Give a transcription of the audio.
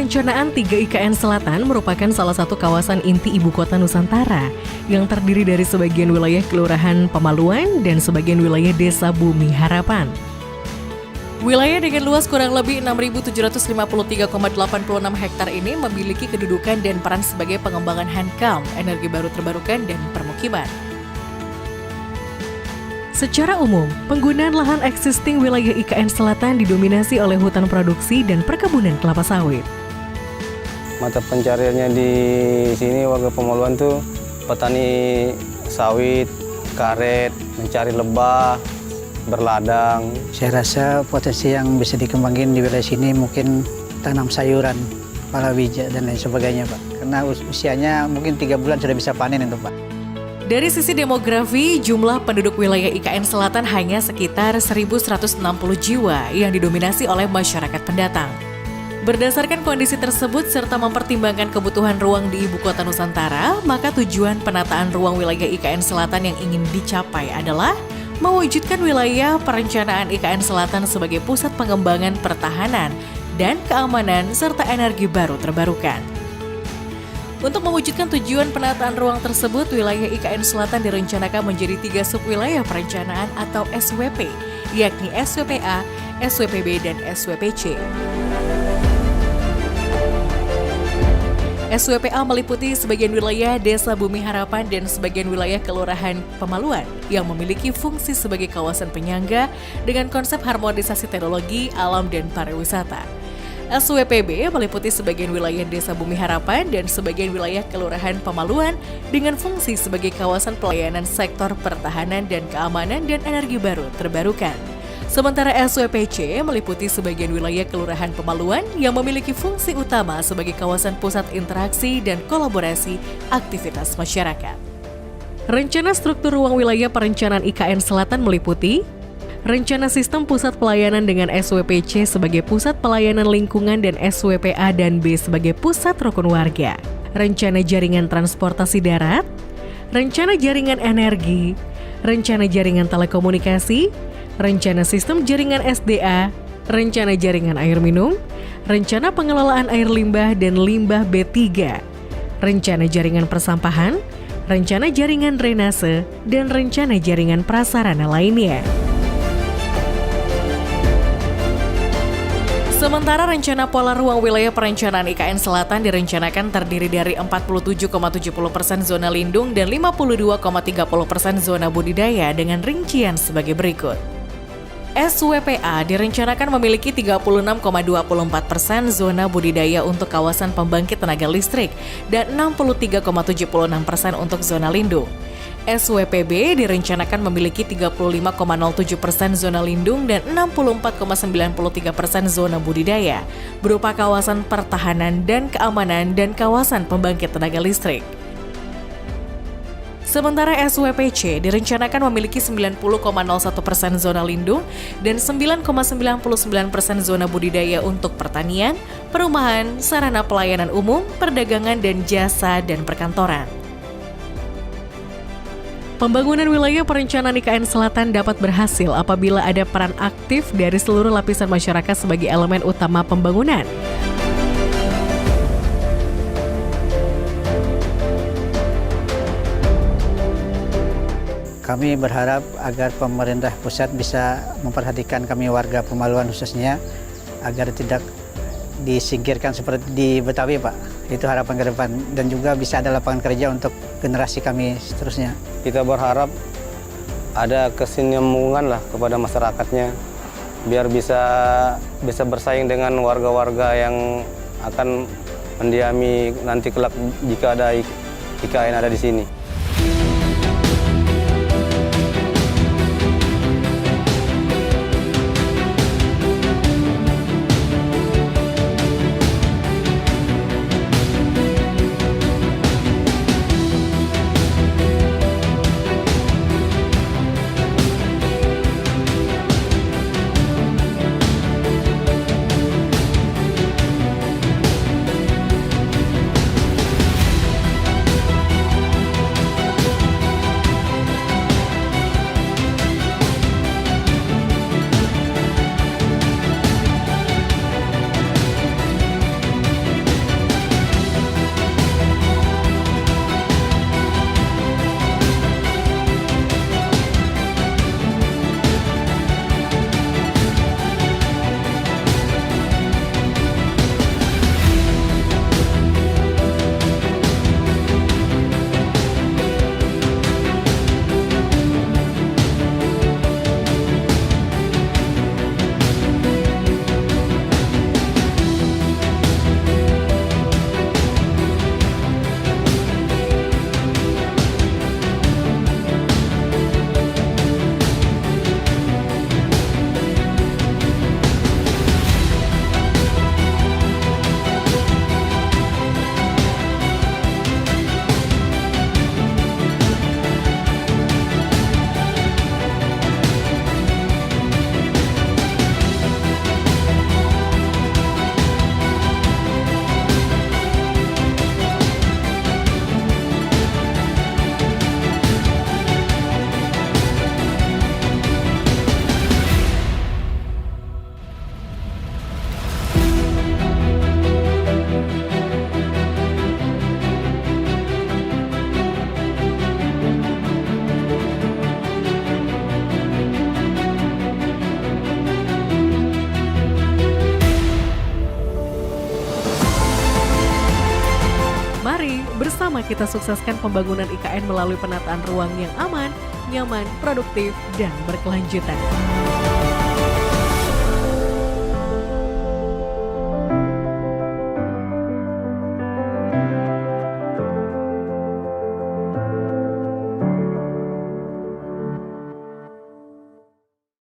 Perencanaan 3 IKN Selatan merupakan salah satu kawasan inti ibu kota Nusantara yang terdiri dari sebagian wilayah Kelurahan Pemaluan dan sebagian wilayah Desa Bumi Harapan. Wilayah dengan luas kurang lebih 6.753,86 hektar ini memiliki kedudukan dan peran sebagai pengembangan handcam, energi baru terbarukan, dan permukiman. Secara umum, penggunaan lahan existing wilayah IKN Selatan didominasi oleh hutan produksi dan perkebunan kelapa sawit. Mata pencariannya di sini warga Pemaluan tuh petani sawit, karet, mencari lebah, berladang. Saya rasa potensi yang bisa dikembangin di wilayah sini mungkin tanam sayuran, palawija dan lain sebagainya, Pak. Karena usianya mungkin 3 bulan sudah bisa panen itu, Pak. Dari sisi demografi, jumlah penduduk wilayah IKN Selatan hanya sekitar 1.160 jiwa yang didominasi oleh masyarakat pendatang. Berdasarkan kondisi tersebut serta mempertimbangkan kebutuhan ruang di ibu kota Nusantara, maka tujuan penataan ruang wilayah IKN Selatan yang ingin dicapai adalah mewujudkan wilayah perencanaan IKN Selatan sebagai pusat pengembangan pertahanan dan keamanan serta energi baru terbarukan. Untuk mewujudkan tujuan penataan ruang tersebut, wilayah IKN Selatan direncanakan menjadi 3 subwilayah perencanaan atau SWP, yakni SWPA, SWPB, dan SWPC. SWPA meliputi sebagian wilayah Desa Bumi Harapan dan sebagian wilayah Kelurahan Pemaluan yang memiliki fungsi sebagai kawasan penyangga dengan konsep harmonisasi teknologi, alam, dan pariwisata. SWPB meliputi sebagian wilayah Desa Bumi Harapan dan sebagian wilayah Kelurahan Pemaluan dengan fungsi sebagai kawasan pelayanan sektor pertahanan dan keamanan dan energi baru terbarukan. Sementara SWPC meliputi sebagian wilayah Kelurahan Pemaluan yang memiliki fungsi utama sebagai kawasan pusat interaksi dan kolaborasi aktivitas masyarakat. Rencana struktur ruang wilayah perencanaan IKN Selatan meliputi rencana sistem pusat pelayanan dengan SWPC sebagai pusat pelayanan lingkungan dan SWPA dan B sebagai pusat rukun warga, rencana jaringan transportasi darat, rencana jaringan energi, rencana jaringan telekomunikasi, rencana sistem jaringan SDA, rencana jaringan air minum, rencana pengelolaan air limbah dan limbah B3, rencana jaringan persampahan, rencana jaringan drainase, dan rencana jaringan prasarana lainnya. Sementara rencana pola ruang wilayah perencanaan IKN Selatan direncanakan terdiri dari 47,70% zona lindung dan 52,30% zona budidaya dengan rincian sebagai berikut. SWPA direncanakan memiliki 36,24% zona budidaya untuk kawasan pembangkit tenaga listrik dan 63,76% untuk zona lindung. SWPB direncanakan memiliki 35,07% zona lindung dan 64,93% zona budidaya berupa kawasan pertahanan dan keamanan dan kawasan pembangkit tenaga listrik. Sementara SWPC direncanakan memiliki 90,01% zona lindung dan 9,99% zona budidaya untuk pertanian, perumahan, sarana pelayanan umum, perdagangan dan jasa dan perkantoran. Pembangunan wilayah perencanaan IKN Selatan dapat berhasil apabila ada peran aktif dari seluruh lapisan masyarakat sebagai elemen utama pembangunan. Kami berharap agar pemerintah pusat bisa memperhatikan kami warga Pemaluan khususnya agar tidak disingkirkan seperti di Betawi, Pak. Itu harapan ke depan dan juga bisa ada lapangan kerja untuk generasi kami seterusnya. Kita berharap ada kesinambungan lah kepada masyarakatnya biar bisa bersaing dengan warga-warga yang akan mendiami nanti kelak jika ada IKN ada di sini. kita sukseskan pembangunan IKN melalui penataan ruang yang aman, nyaman, produktif, dan berkelanjutan.